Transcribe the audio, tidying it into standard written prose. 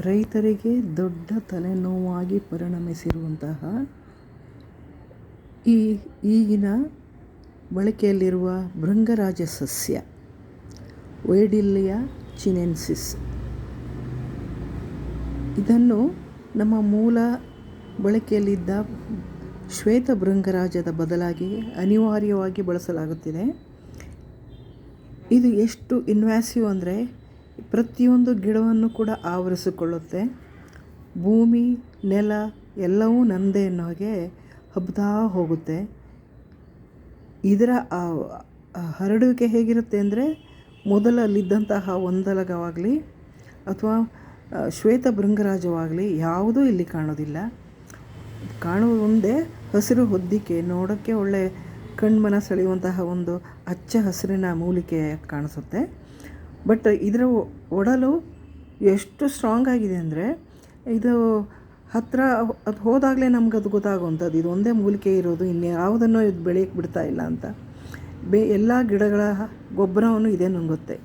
ರೈತರಿಗೆ ದೊಡ್ಡ ತಲೆನೋವಾಗಿ ಪರಿಣಮಿಸಿರುವಂತಹ ಈಗಿನ ಬಳಕೆಯಲ್ಲಿರುವ ಭೃಂಗರಾಜ ಸಸ್ಯ ವೈಡಿಲ್ಯ ಚಿನೆನ್ಸಿಸ್, ಇದನ್ನು ನಮ್ಮ ಮೂಲ ಬಳಕೆಯಲ್ಲಿದ್ದ ಶ್ವೇತ ಭೃಂಗರಾಜದ ಬದಲಾಗಿ ಅನಿವಾರ್ಯವಾಗಿ ಬಳಸಲಾಗುತ್ತಿದೆ. ಇದು ಎಷ್ಟು ಇನ್ವ್ಯಾಸಿವ್ ಅಂದರೆ ಪ್ರತಿಯೊಂದು ಗಿಡವನ್ನು ಕೂಡ ಆವರಿಸಿಕೊಳ್ಳುತ್ತೆ. ಭೂಮಿ, ನೆಲ ಎಲ್ಲವೂ ನನ್ನದೇ ಅನ್ನೋ ಹಾಗೆ ಹಬ್ತಾ ಹೋಗುತ್ತೆ. ಇದರ ಹರಡುವಿಕೆ ಹೇಗಿರುತ್ತೆ ಅಂದರೆ ಮೊದಲಲ್ಲಿದ್ದಂತಹ ಒಂದಲಗವಾಗಲಿ ಅಥವಾ ಶ್ವೇತ ಭೃಂಗರಾಜವಾಗಲಿ ಯಾವುದೂ ಇಲ್ಲಿ ಕಾಣೋದಿಲ್ಲ. ಕಾಣುವ ಒಂದೇ ಹಸಿರು ಹೊದ್ದಿಕೆ, ನೋಡೋಕ್ಕೆ ಒಳ್ಳೆ ಕಣ್ಮನ ಸೆಳೆಯುವಂತಹ ಒಂದು ಹಚ್ಚ ಹಸಿರಿನ ಮೂಲಿಕೆ ಕಾಣಿಸುತ್ತೆ. ಬಟ್ ಇದರ ಒಡಲು ಎಷ್ಟು ಸ್ಟ್ರಾಂಗ್ ಆಗಿದೆ ಅಂದರೆ ಇದು ಹತ್ತಿರ ಅದು ಹೋದಾಗಲೇ ನಮ್ಗೆ ಅದು ಗೊತ್ತಾಗುವಂಥದ್ದು ಇದು ಒಂದೇ ಮೂಲಿಕೆ ಇರೋದು, ಇನ್ಯಾವುದನ್ನು ಇದು ಬೆಳೆಯೋಕ್ಕೆ ಬಿಡ್ತಾ ಇಲ್ಲ ಅಂತ. ಎಲ್ಲ ಗಿಡಗಳ ಗೊಬ್ಬರವನ್ನು ಇದೇ ನುಂಗುತ್ತೆ.